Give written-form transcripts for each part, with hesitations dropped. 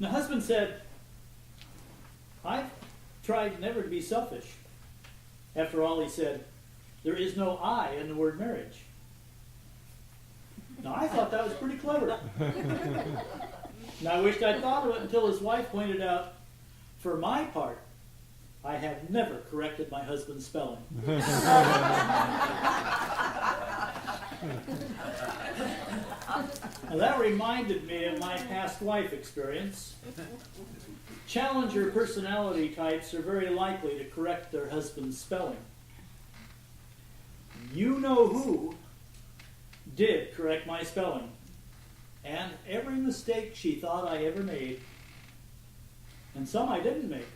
The husband said, I've tried never to be selfish. After all, he said, there is no I in the word marriage. Now, I thought that was pretty clever. And I wished I'd thought of it until his wife pointed out, for my part, I have never corrected my husband's spelling. Now, that reminded me of my past life experience. Challenger personality types are very likely to correct their husband's spelling. You know who did correct my spelling, and every mistake she thought I ever made, and some I didn't make.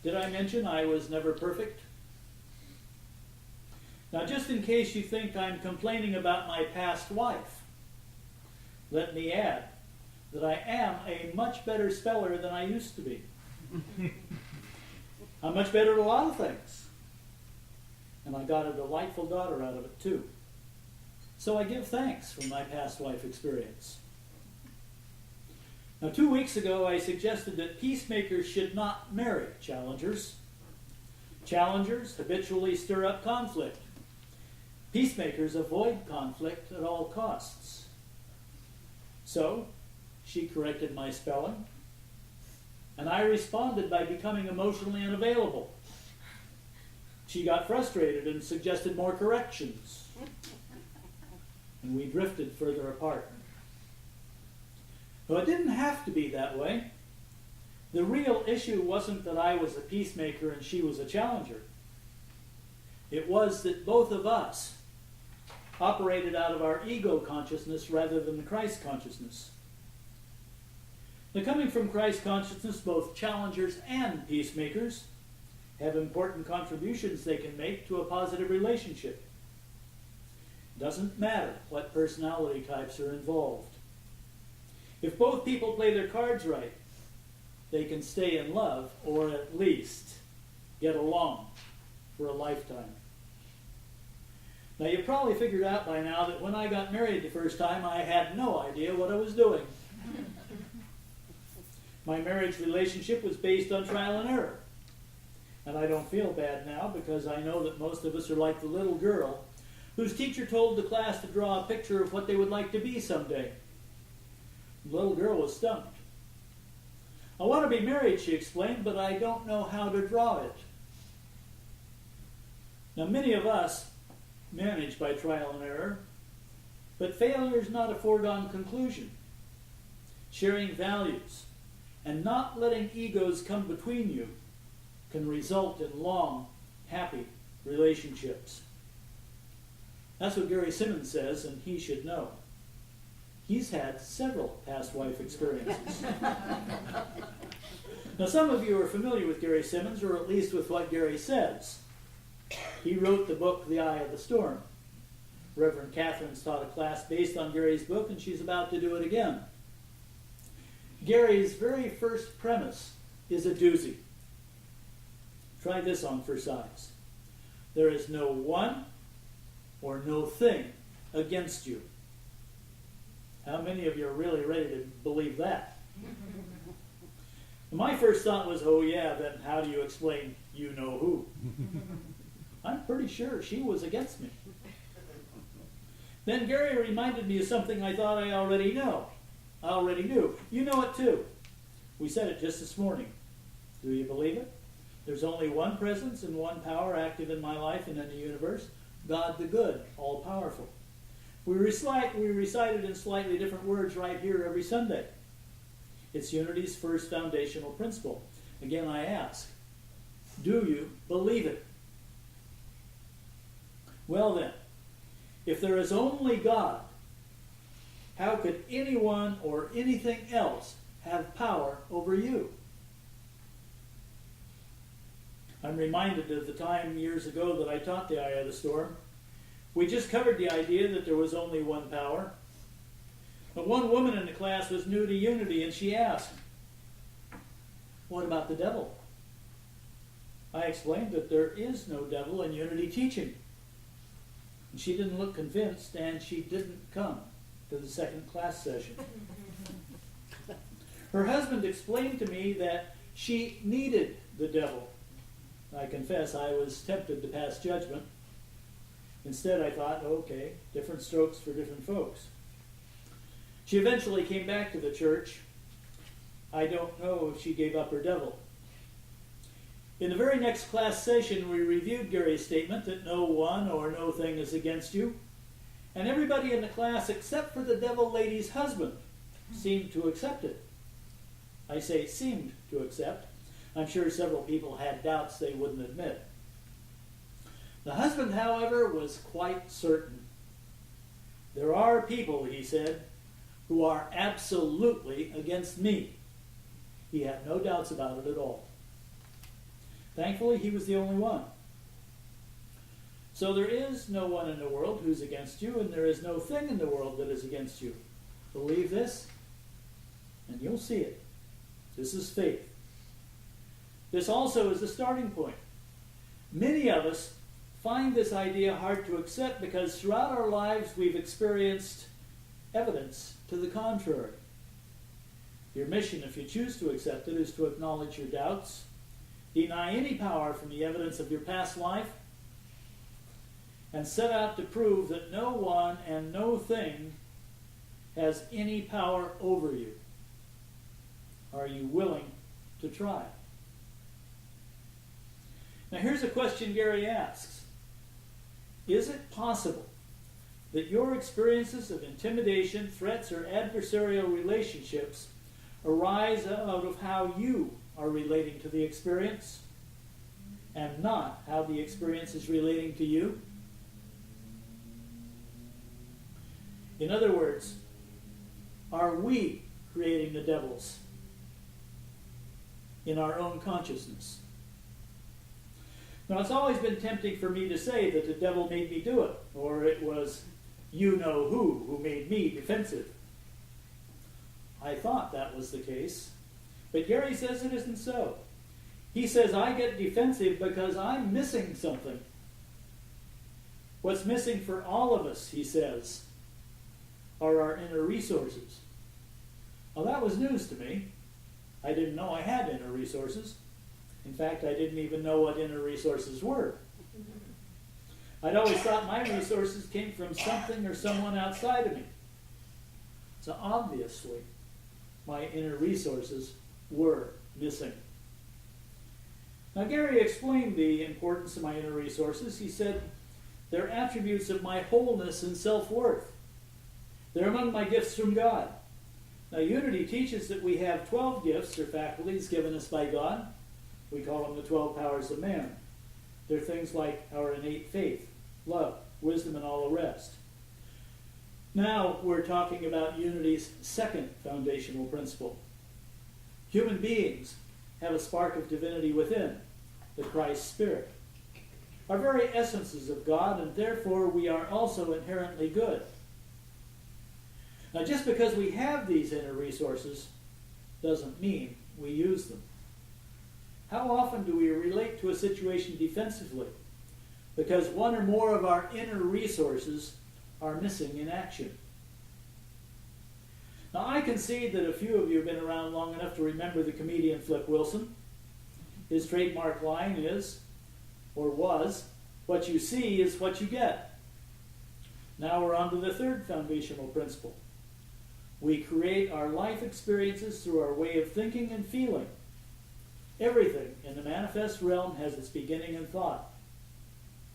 Did I mention I was never perfect? Now, just in case you think I'm complaining about my past wife, let me add that I am a much better speller than I used to be. I'm much better at a lot of things. And I got a delightful daughter out of it, too. So I give thanks for my past life experience. Now, 2 weeks ago, I suggested that peacemakers should not marry challengers. Challengers habitually stir up conflict. Peacemakers avoid conflict at all costs. So, she corrected my spelling, and I responded by becoming emotionally unavailable. She got frustrated and suggested more corrections, and we drifted further apart. Though it didn't have to be that way. The real issue wasn't that I was a peacemaker and she was a challenger. It was that both of us operated out of our ego consciousness rather than the Christ consciousness. Now, coming from Christ consciousness, both challengers and peacemakers have important contributions they can make to a positive relationship. Doesn't matter what personality types are involved. If both people play their cards right, they can stay in love, or at least get along for a lifetime. Now, you've probably figured out by now that when I got married the first time, I had no idea what I was doing. My marriage relationship was based on trial and error. And I don't feel bad now because I know that most of us are like the little girl whose teacher told the class to draw a picture of what they would like to be someday. The little girl was stumped. I want to be married, she explained, but I don't know how to draw it. Now, many of us manage by trial and error, but failure is not a foregone conclusion. Sharing values and not letting egos come between you can result in long, happy relationships. That's what Gary Simmons says, and he should know. He's had several past wife experiences. Now, some of you are familiar with Gary Simmons, or at least with what Gary says. He wrote the book, The Eye of the Storm. Reverend Catherine's taught a class based on Gary's book, and she's about to do it again. Gary's very first premise is a doozy. Try this on for size. There is no one or no thing against you. How many of you are really ready to believe that? My first thought was, oh yeah, then how do you explain you know who? I'm pretty sure she was against me. Then Gary reminded me of something I thought I already knew. You know it too. We said it just this morning. Do you believe it? There's only one presence and one power active in my life and in the universe, God the good, all-powerful. We recite it in slightly different words right here every Sunday. It's Unity's first foundational principle. Again, I ask, do you believe it? Well then, if there is only God, how could anyone or anything else have power over you? I'm reminded of the time years ago that I taught the Eye of the Storm. We just covered the idea that there was only one power. But one woman in the class was new to Unity, and she asked, what about the devil? I explained that there is no devil in Unity teaching. And she didn't look convinced, and she didn't come to the second class session. Her husband explained to me that she needed the devil. I confess I was tempted to pass judgment. Instead, I thought, okay, different strokes for different folks. She eventually came back to the church. I don't know if she gave up her devil. In the very next class session, we reviewed Gary's statement that no one or no thing is against you, and everybody in the class, except for the devil lady's husband, seemed to accept it. I say seemed to accept. I'm sure several people had doubts they wouldn't admit. The husband, however, was quite certain. There are people, he said, who are absolutely against me. He had no doubts about it at all. Thankfully, he was the only one. So there is no one in the world who's against you, and there is no thing in the world that is against you. Believe this, and you'll see it. This is faith. This also is the starting point. Many of us find this idea hard to accept because throughout our lives we've experienced evidence to the contrary. Your mission, if you choose to accept it, is to acknowledge your doubts, deny any power from the evidence of your past life, and set out to prove that no one and no thing has any power over you. Are you willing to try? Now here's a question Gary asks. Is it possible that your experiences of intimidation, threats, or adversarial relationships arise out of how you are relating to the experience and not how the experience is relating to you? In other words, are we creating the devils in our own consciousness? Now, it's always been tempting for me to say that the devil made me do it, or it was you-know-who made me defensive. I thought that was the case, but Gary says it isn't so. He says I get defensive because I'm missing something. What's missing for all of us, he says, are our inner resources. Well, that was news to me. I didn't know I had inner resources. In fact, I didn't even know what inner resources were. I'd always thought my resources came from something or someone outside of me. So obviously, my inner resources were missing. Now, Gary explained the importance of my inner resources. He said, they're attributes of my wholeness and self-worth. They're among my gifts from God. Now, Unity teaches that we have 12 gifts or faculties given us by God. We call them the 12 powers of man. They're things like our innate faith, love, wisdom, and all the rest. Now we're talking about Unity's second foundational principle. Human beings have a spark of divinity within, the Christ Spirit. Our very essence is of God, and therefore we are also inherently good. Now, just because we have these inner resources doesn't mean we use them. How often do we relate to a situation defensively because one or more of our inner resources are missing in action? Now, I concede that a few of you have been around long enough to remember the comedian Flip Wilson. His trademark line is, or was, what you see is what you get. Now we're on to the third foundational principle. We create our life experiences through our way of thinking and feeling. Everything in the manifest realm has its beginning in thought.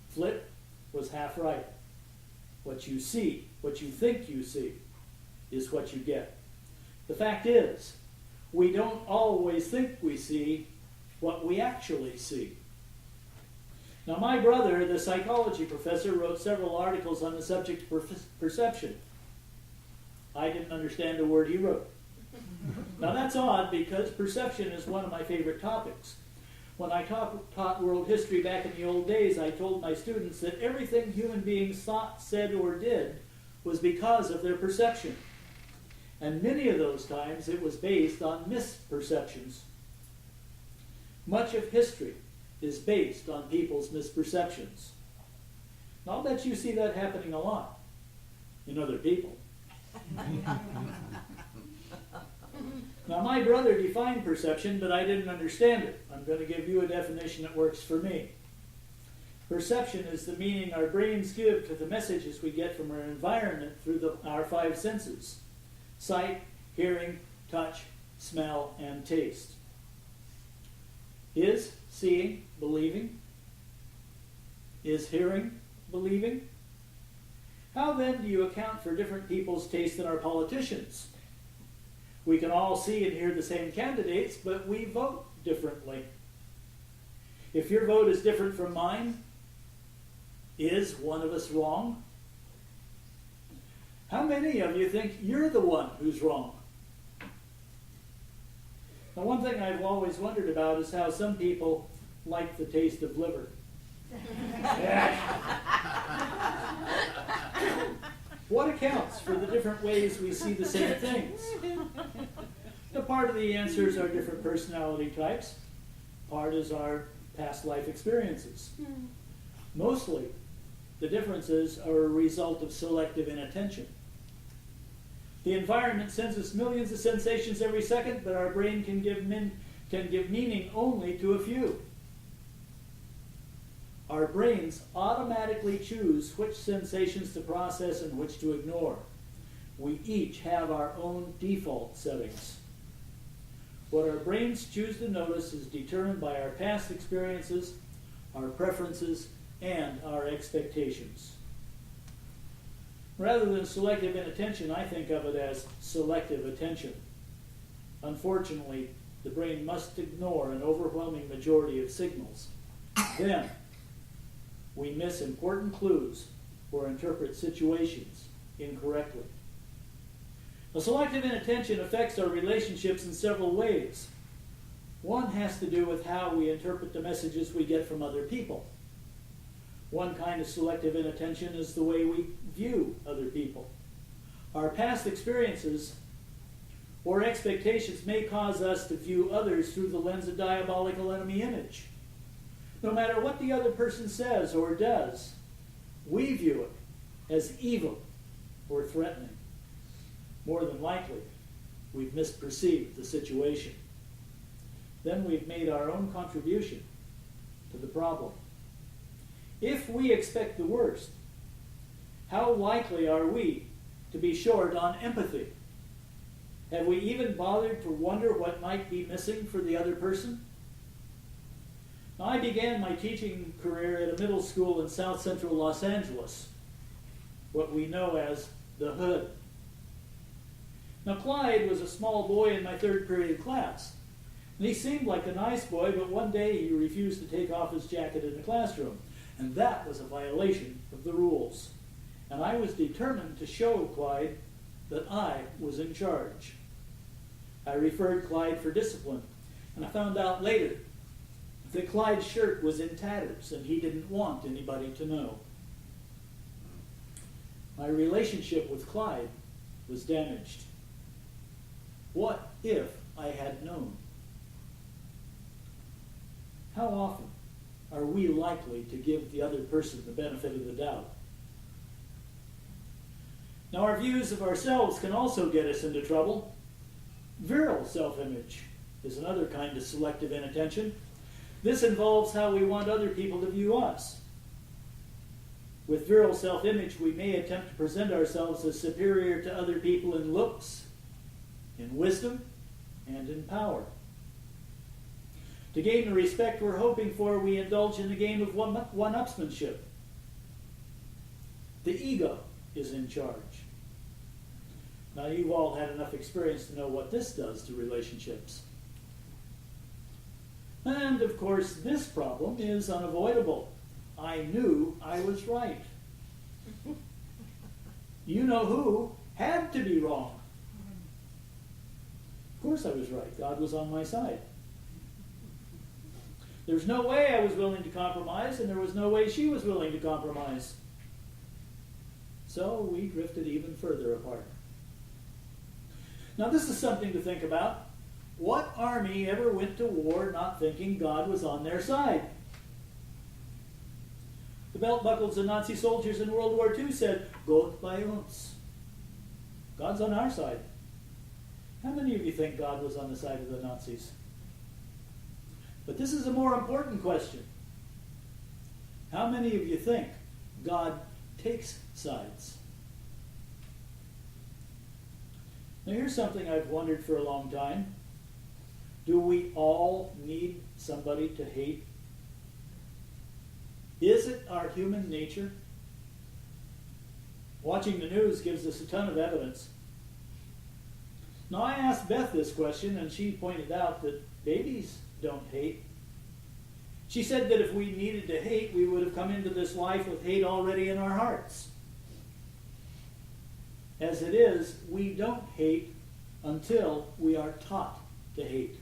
Flip was half right. What you see, what you think you see, is what you get. The fact is, we don't always think we see what we actually see. Now, my brother, the psychology professor, wrote several articles on the subject of perception. I didn't understand a word he wrote. Now, that's odd because perception is one of my favorite topics. When I taught world history back in the old days, I told my students that everything human beings thought, said, or did was because of their perception. And many of those times it was based on misperceptions. Much of history is based on people's misperceptions. And I'll bet you see that happening a lot in other people. Now, Now, my brother defined perception, but I didn't understand it. I'm going to give you a definition that works for me. Perception is the meaning our brains give to the messages we get from our environment through our five senses: sight, hearing, touch, smell, and taste. Is seeing believing? Is hearing believing? How then do you account for different people's taste in our politicians? We can all see and hear the same candidates, but we vote differently. If your vote is different from mine, is one of us wrong? How many of you think you're the one who's wrong? Now, one thing I've always wondered about is how some people like the taste of liver. What accounts for the different ways we see the same things? Now, part of the answers are different personality types. Part is our past life experiences. Mostly, the differences are a result of selective inattention. The environment sends us millions of sensations every second, but our brain can give meaning only to a few. Our brains automatically choose which sensations to process and which to ignore. We each have our own default settings. What our brains choose to notice is determined by our past experiences, our preferences, and our expectations. Rather than selective inattention, I think of it as selective attention. Unfortunately, the brain must ignore an overwhelming majority of signals. Then, we miss important clues or interpret situations incorrectly. Now, selective inattention affects our relationships in several ways. One has to do with how we interpret the messages we get from other people. One kind of selective inattention is the way we view other people. Our past experiences or expectations may cause us to view others through the lens of diabolical enemy image. No matter what the other person says or does, we view it as evil or threatening. More than likely, we've misperceived the situation. Then we've made our own contribution to the problem. If we expect the worst, how likely are we to be short on empathy? Have we even bothered to wonder what might be missing for the other person? Now, I began my teaching career at a middle school in south central Los Angeles, what we know as the Hood. Now, Clyde was a small boy in my third period class. And he seemed like a nice boy, but one day he refused to take off his jacket in the classroom. And that was a violation of the rules. And I was determined to show Clyde that I was in charge. I referred Clyde for discipline, and I found out later that Clyde's shirt was in tatters, and he didn't want anybody to know. My relationship with Clyde was damaged. What if I had known? How often are we likely to give the other person the benefit of the doubt? Now, our views of ourselves can also get us into trouble. Virile self-image is another kind of selective inattention. This involves how we want other people to view us. With virile self-image, we may attempt to present ourselves as superior to other people in looks, in wisdom, and in power. To gain the respect we're hoping for, we indulge in the game of one-upsmanship. The ego is in charge. Now, you've all had enough experience to know what this does to relationships. And, of course, this problem is unavoidable. I knew I was right. You know who had to be wrong. Of course I was right. God was on my side. There's no way I was willing to compromise, and there was no way she was willing to compromise. So we drifted even further apart. Now, this is something to think about. What army ever went to war not thinking God was on their side? The belt buckles of Nazi soldiers in World War II said, Gott bei uns. God's on our side. How many of you think God was on the side of the Nazis? But this is a more important question. How many of you think God takes sides? Now here's something I've wondered for a long time. Do we all need somebody to hate? Is it our human nature? Watching the news gives us a ton of evidence. Now I asked Beth this question and she pointed out that babies don't hate. She said that if we needed to hate, we would have come into this life with hate already in our hearts. As it is, we don't hate until we are taught to hate.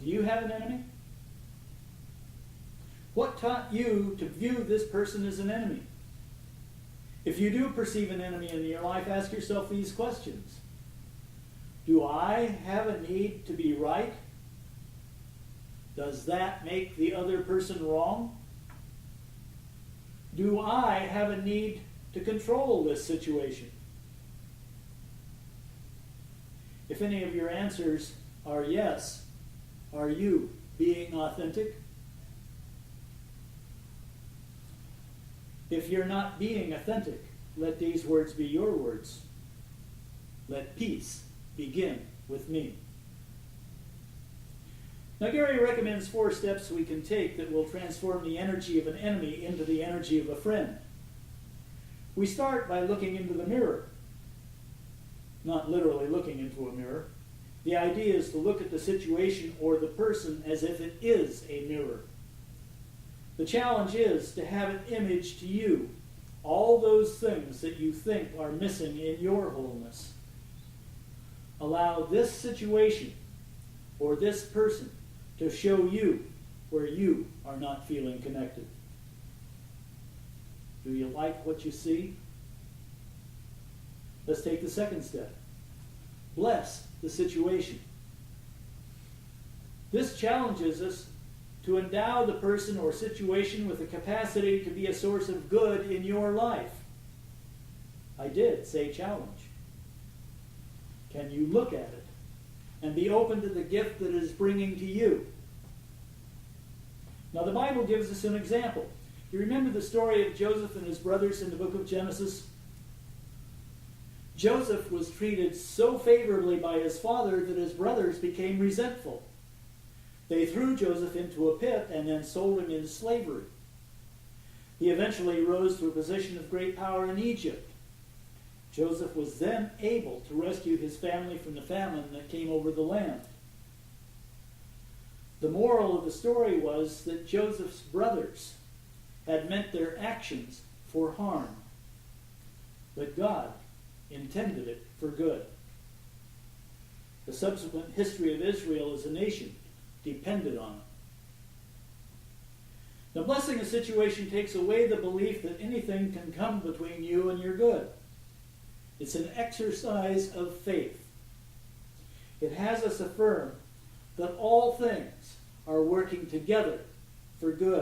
Do you have an enemy? What taught you to view this person as an enemy? If you do perceive an enemy in your life, ask yourself these questions. Do I have a need to be right? Does that make the other person wrong? Do I have a need to control this situation? If any of your answers are yes, are you being authentic? If you're not being authentic, let these words be your words. Let peace begin with me. Now, Gary recommends 4 steps we can take that will transform the energy of an enemy into the energy of a friend. We start by looking into the mirror. Not literally looking into a mirror. The idea is to look at the situation or the person as if it is a mirror. The challenge is to have an image to you all those things that you think are missing in your wholeness. Allow this situation or this person to show you where you are not feeling connected. Do you like what you see? Let's take the second step. Bless the situation. This challenges us to endow the person or situation with the capacity to be a source of good in your life. I did say challenge. Can you look at it and be open to the gift that it is bringing to you? Now the Bible gives us an example. You remember the story of Joseph and his brothers in the book of Genesis? Joseph was treated so favorably by his father that his brothers became resentful. They threw Joseph into a pit and then sold him into slavery. He eventually rose to a position of great power in Egypt. Joseph was then able to rescue his family from the famine that came over the land. The moral of the story was that Joseph's brothers had meant their actions for harm, but God intended it for good. The subsequent history of Israel as a nation depended on it. Now, blessing a situation takes away the belief that anything can come between you and your good. It's an exercise of faith. It has us affirm that all things are working together for good.